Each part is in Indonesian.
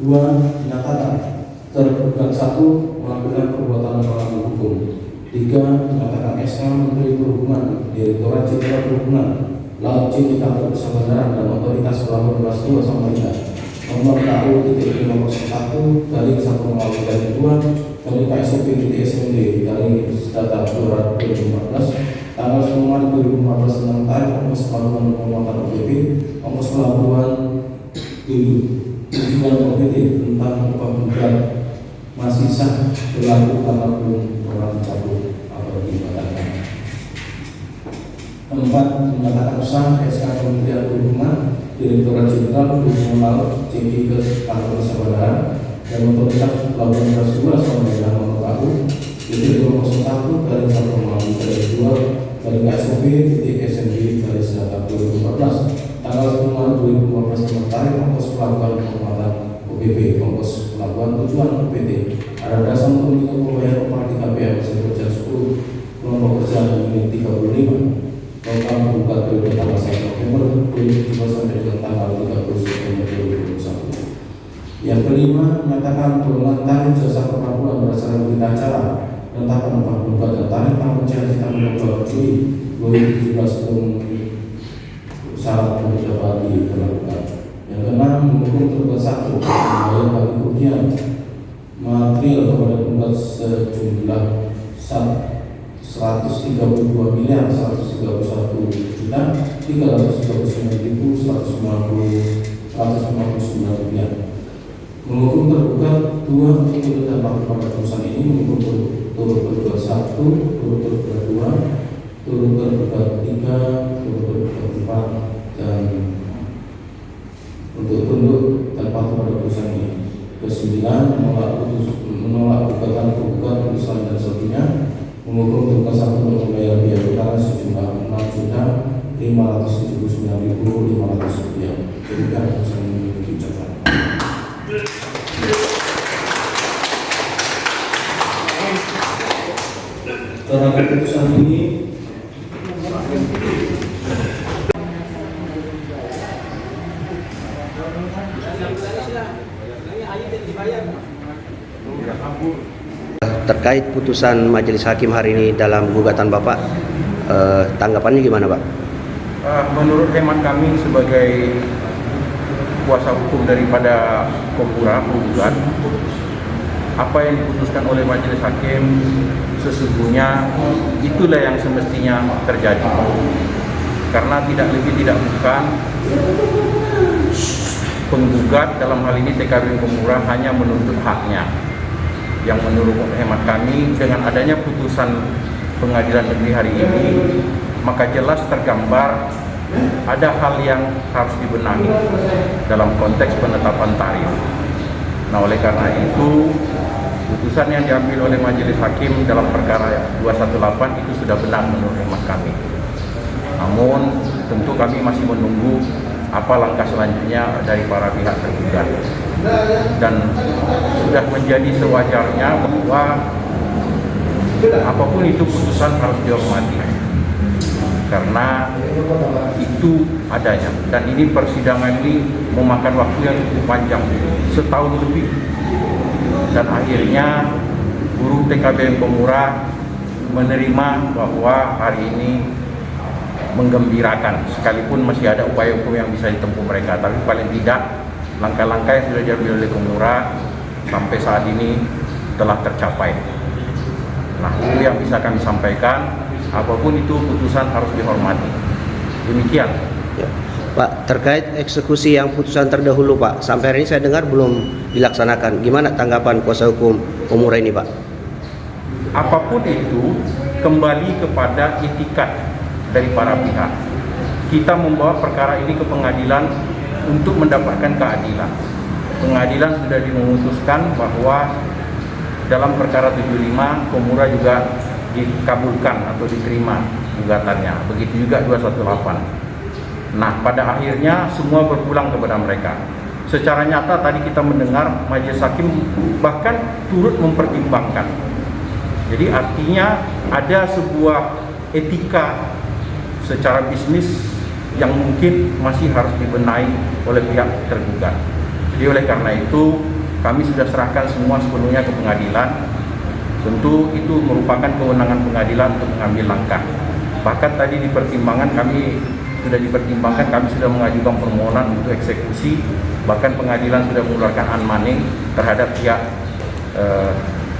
Dua, menyatakan tergugat satu melakukan perbuatan melanggar hukum. Tiga, menyatakan SK Menteri Perhubungan, Direktorat Jenderal Perhubungan, Laut Cini Kantor Usaha Bandara dan Otoritas Pelabuhan Kelas 2 Samarinda nomor KU.501 garing 1 garing 2 garing KSOP SMD garing data 2014 tanggal 10 Maret 2015 tentang tarif ongkos pelabuhan penguatan OPP ongkos pelabuhan tujuan OPT tentang upah bukan masih sah berlaku karena belum pernah dicabut atau dibatalkan. Empat, menyatakan sah SK Kementerian Perhubungan, Direktorat Jenderal Perhubungan Laut, CP ke Kantor Usaha Bandara dan Otoritas Pelabuhan Kelas 2 Samarinda nomor KU .501 garing 1 garing 2 garing KSOP SMD garis data 2014 tanggal 10 Maret 2015 tentang tarif ongkos pelabuhan penguatan OPP ongkos pelabuhan tujuan OPT ada dasar untuk meningkat pembayaran upah di KPM Sektor 10 kelompok kerja unit 35 program buka periode tanggal 1 November 2017 sampai dengan tanggal 30 September 2021. Yang kelima, menyatakan golongan tarif jasa perlabuhan berdasarkan berita acara penetapan upah buka dan tarif tanggung jawab tanggal 2 Juli 2017 sebelum syarat dapat diberlakukan. Yang keenam, mendukung tergugat satu membayar bagi kerugian material kepada penggugat sejumlah 132 miliar 131 juta 339.159 rupiah. Menghukum tergugat dua untuk dan pada putusan ini menghukum turut tergugat satu, turut tergugat dua, turut tergugat tiga, turut tergugat empat dan untuk tunduk dan patuh pada putusan ini. Kesembilan, menolak gugatan tergugat putusan dan sebagainya. Menghukum tergugat satu untuk membayar biaya utara sejumlah 6.579.500 rupiah. Berikan putusan ini diucapkan. Terhadap putusan ini terkait putusan Majelis Hakim hari ini dalam gugatan Bapak, tanggapannya gimana Pak? Menurut hemat kami sebagai kuasa hukum daripada Kompura penggugat, apa yang diputuskan oleh Majelis Hakim sesungguhnya itulah yang semestinya terjadi, karena tidak lebih tidak bukan penggugat dalam hal ini TKB Kompura hanya menuntut haknya. Yang menurut hemat kami dengan adanya putusan pengadilan negeri hari ini, maka jelas tergambar ada hal yang harus dibenahi dalam konteks penetapan tarif. Nah, oleh karena itu putusan yang diambil oleh Majelis Hakim dalam perkara 218 itu sudah benar menurut hemat kami. Namun tentu kami masih menunggu apa langkah selanjutnya dari para pihak tergugat, dan sudah menjadi sewajarnya bahwa apapun itu putusan harus dihormati karena itu adanya, dan ini persidangan ini memakan waktu yang cukup panjang, setahun lebih, dan akhirnya buruh TKBM Kompura menerima bahwa hari ini menggembirakan, sekalipun masih ada upaya hukum yang bisa ditempuh mereka, tapi paling tidak langkah-langkah yang sudah diambil oleh Kompura sampai saat ini telah tercapai. Nah, itu yang bisa kami sampaikan. Apapun itu putusan harus dihormati. Demikian. Ya. Pak, terkait eksekusi yang putusan terdahulu Pak, sampai hari ini saya dengar belum dilaksanakan. Gimana tanggapan kuasa hukum Kompura ini Pak? Apapun itu kembali kepada itikat dari para pihak. Kita membawa perkara ini ke pengadilan untuk mendapatkan keadilan. Pengadilan sudah memutuskan bahwa dalam perkara 75 Kompura juga dikabulkan atau diterima gugatannya. Begitu juga 218. Nah, pada akhirnya semua berpulang kepada mereka. Secara nyata tadi kita mendengar Majelis Hakim bahkan turut mempertimbangkan. Jadi artinya ada sebuah etika secara bisnis yang mungkin masih harus dibenahi oleh pihak tergugat. Jadi oleh karena itu kami sudah serahkan semua sepenuhnya ke pengadilan. Tentu itu merupakan kewenangan pengadilan untuk mengambil langkah. Bahkan tadi di pertimbangan kami sudah dipertimbangkan, kami sudah mengajukan permohonan untuk eksekusi. Bahkan pengadilan sudah mengeluarkan unmanning terhadap pihak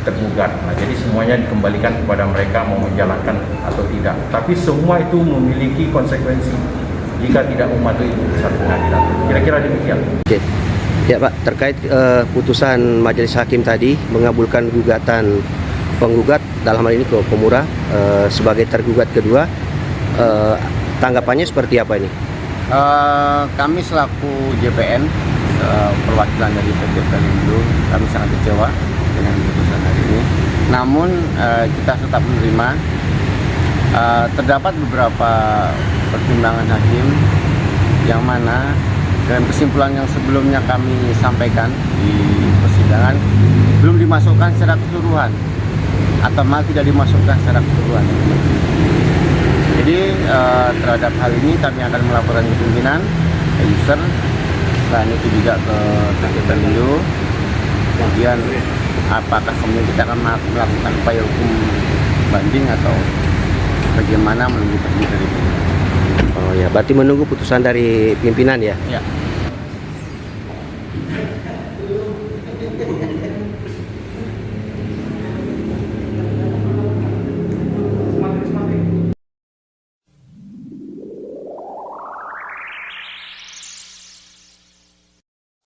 tergugat. Nah, jadi semuanya dikembalikan kepada mereka mau menjalankan atau tidak. Tapi semua itu memiliki konsekuensi jika tidak mematuhi putusan pengadilan. Kira-kira demikian. Oke. Ya Pak, terkait putusan majelis hakim tadi mengabulkan gugatan penggugat dalam hal ini Komura sebagai tergugat kedua, tanggapannya seperti apa ini? Kami selaku JPN perwakilan dari PT Pelindo, kami sangat kecewa dengan putusan hari ini. Namun kita tetap menerima. Terdapat beberapa pertimbangan hakim yang mana dalam kesimpulan yang sebelumnya kami sampaikan di persidangan belum dimasukkan secara keseluruhan atau malah tidak dimasukkan secara keseluruhan. Jadi terhadap hal ini kami akan melaporkan ke pimpinan, ke user, selain itu juga ke PT Pelindo. Kemudian apakah kemudian kita akan melakukan upaya hukum banding atau bagaimana menunggu terbit dari pimpinan. Oh ya, berarti menunggu putusan dari pimpinan ya? Ya.